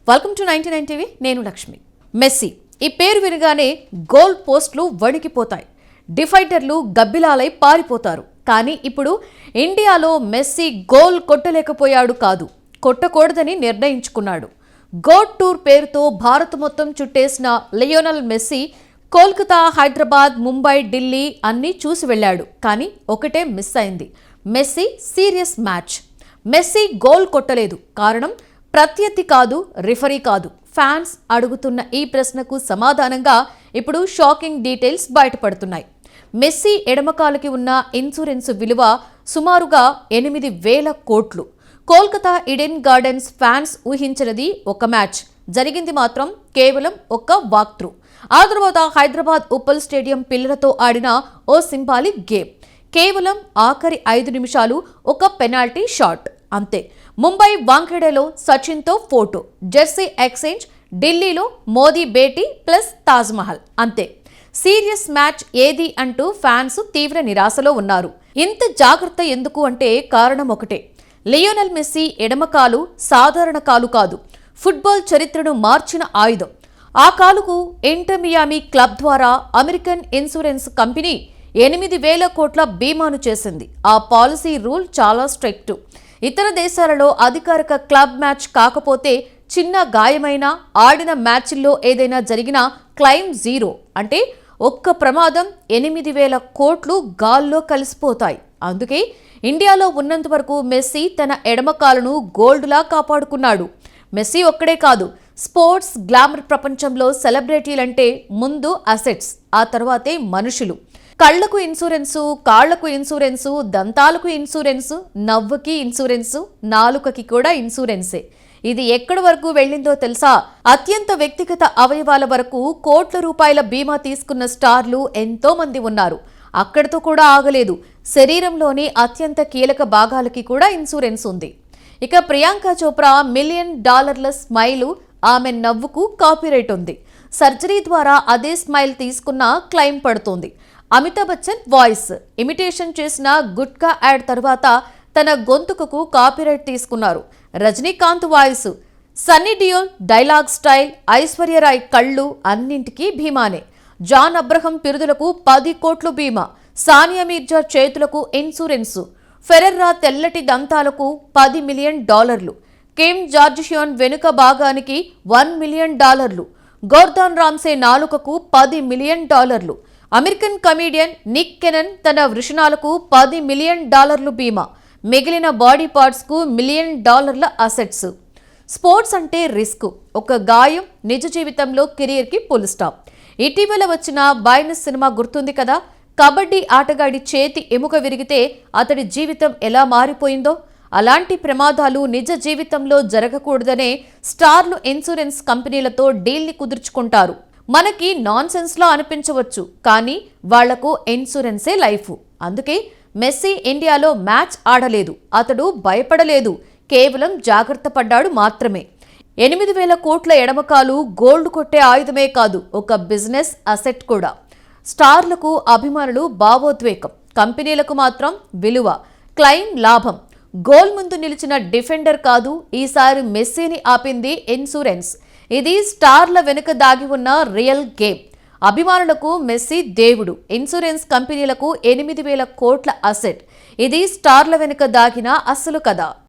Welcome to 99 TV. నేను Lakshmi. Messy ఈ పేరు వినగానే గోల్ పోస్టులు వణికిపోతాయి. డిఫైటర్లు గబ్బిలాలై పారిపోతారు. కానీ ఇప్పుడు ఇండియాలో మెస్సీ గోల్ కొట్టలేకపోయాడు కాదు, కొట్టకూడదని నిర్ణయించుకున్నాడు. గోట్ టూర్ పేరుతో భారత్ మొత్తం చుట్టేసిన లియోనల్ మెస్సీ కోల్కతా, హైదరాబాద్, ముంబై, ఢిల్లీ అన్నీ చూసి వెళ్ళాడు. కానీ ఒకటే మిస్ అయింది. Messi serious match. Messi goal కొట్టలేదు. కారణం ప్రత్యర్థి కాదు, రిఫరీ కాదు. ఫ్యాన్స్ అడుగుతున్న ఈ ప్రశ్నకు సమాధానంగా ఇప్పుడు షాకింగ్ డీటెయిల్స్ బయటపడుతున్నాయి. మెస్సీ ఎడమకాలుకి ఉన్న ఇన్సూరెన్స్ విలువ సుమారుగా 8,000 కోట్లు. కోల్కతా ఈడెన్ గార్డెన్స్ ఫ్యాన్స్ ఊహించినది ఒక మ్యాచ్, జరిగింది మాత్రం కేవలం ఒక వాక్ త్రూ. ఆ తర్వాత హైదరాబాద్ ఉప్పల్ స్టేడియం పిల్లలతో ఆడిన ఓ సింబాలిక్ గేమ్. కేవలం ఆఖరి 5 నిమిషాలు ఒక పెనాల్టీ షాట్, అంతే. ముంబై వాంఖేడేలో సచిన్తో ఫోటో, జెర్సీ ఎక్స్చేంజ్, ఢిల్లీలో మోదీ భేటీ ప్లస్ తాజ్మహల్, అంతే. సీరియస్ మ్యాచ్ ఏది అంటూ ఫ్యాన్స్ తీవ్ర నిరాశలో ఉన్నారు. ఇంత జాగ్రత్త ఎందుకు అంటే కారణం ఒకటే. లియోనల్ మెస్సీ ఎడమకాలు సాధారణ కాలు కాదు, ఫుట్బాల్ చరిత్రను మార్చిన ఆయుధం. ఆ కాలుకు ఇంటర్ మియామి క్లబ్ ద్వారా అమెరికన్ ఇన్సూరెన్స్ కంపెనీ 8,000 కోట్ల బీమాను చేసింది. ఆ పాలసీ రూల్ చాలా స్ట్రిక్ట్. ఇతర దేశాలలో అధికారిక క్లబ్ మ్యాచ్ కాకపోతే చిన్న గాయమైనా, ఆడిన మ్యాచ్ల్లో ఏదైనా జరిగినా క్లెయిమ్ జీరో. అంటే ఒక్క ప్రమాదం 8,000 కోట్లు గాల్లో కలిసిపోతాయి. అందుకే ఇండియాలో ఉన్నంత వరకు మెస్సీ తన ఎడమకాలను గోల్డ్లా కాపాడుకున్నాడు. మెస్సీ ఒక్కడే కాదు, స్పోర్ట్స్ గ్లామర్ ప్రపంచంలో సెలబ్రిటీలంటే ముందు అసెట్స్, ఆ తర్వాతే మనుషులు. కళ్లకు ఇన్సూరెన్సు, కాళ్లకు ఇన్సూరెన్సు, దంతాలకు ఇన్సూరెన్సు, నవ్వుకి ఇన్సూరెన్సు, నాలుకకి కూడా ఇన్సూరెన్సే. ఇది ఎక్కడి వరకు వెళ్ళిందో తెలుసా? అత్యంత వ్యక్తిగత అవయవాల వరకు కోట్ల రూపాయల బీమా తీసుకున్న స్టార్లు ఎంతో మంది ఉన్నారు. అక్కడితో కూడా ఆగలేదు. శరీరంలోని అత్యంత కీలక భాగాలకి కూడా ఇన్సూరెన్స్ ఉంది. ఇక ప్రియాంక చోప్రా $1 మిలియన్ స్మైలు, ఆమె నవ్వుకు కాపీరైట్ ఉంది. సర్జరీ ద్వారా అదే స్మైల్ తీసుకున్న క్లెయిమ్ పడుతోంది. అమితాబ్ బచ్చన్ వాయిస్ ఇమిటేషన్ చేసిన గుట్కా యాడ్ తర్వాత తన గొంతుకు కాపీరైట్ తీసుకున్నారు. Rajinikanth voice, Sunny Deol dialogue style, Aishwarya Rai కళ్ళు అన్నింటికీ బీమానే. జాన్ అబ్రహం బిరుదులకు 10 కోట్లు బీమా. సానియా మీర్జా చేతులకు ఇన్సూరెన్సు. ఫెరెర్రా తెల్లటి దంతాలకు $10 మిలియన్. కిమ్ జార్జిషియాన్ వెనుక భాగానికి $1 మిలియన్. గోర్దాన్ రామ్సే నాలుకకు $10 million. American comedian Nick Cannon తన వృషణాలకు $10 మిలియన్ బీమా. మిగిలిన బాడీ పార్ట్స్కు $1 మిలియన్ అసెట్స్. స్పోర్ట్స్ అంటే రిస్క్. ఒక గాయం నిజ జీవితంలో కెరీర్కి ఫుల్ స్టాప్. ఇటీవల వచ్చిన బైనస్ సినిమా గుర్తుంది కదా? కబడ్డీ ఆటగాడి చేతి ఎముక విరిగితే అతడి జీవితం ఎలా మారిపోయిందో, అలాంటి ప్రమాదాలు నిజ జీవితంలో జరగకూడదనే స్టార్లు ఇన్సూరెన్స్ కంపెనీలతో డీల్ని కుదుర్చుకుంటారు. మనకి నాన్ సెన్స్లో అనిపించవచ్చు, కానీ వాళ్లకు ఇన్సూరెన్సే లైఫ్. అందుకే మెస్సీ ఇండియాలో మ్యాచ్ ఆడలేదు, అతడు భయపడలేదు, కేవలం జాగ్రత్త పడ్డాడు మాత్రమే. 8,000 కోట్ల ఎడమకాలు గోల్డ్ కొట్టే ఆయుధమే కాదు, ఒక బిజినెస్ అసెట్ కూడా. స్టార్లకు అభిమానులు భావోద్వేగం, కంపెనీలకు మాత్రం విలువ, క్లెయిమ్ లాభం. గోల్ ముందు నిలిచిన డిఫెండర్ కాదు, ఈసారి మెస్సీని ఆపింది ఇన్సూరెన్స్. ఇది స్టార్ల వెనుక దాగి ఉన్న రియల్ గేమ్. అభిమానులకు మెస్సీ దేవుడు, ఇన్సూరెన్స్ కంపెనీలకు 8,000 కోట్ల అసెట్. ఇది స్టార్ల వెనుక దాగిన అసలు కథ.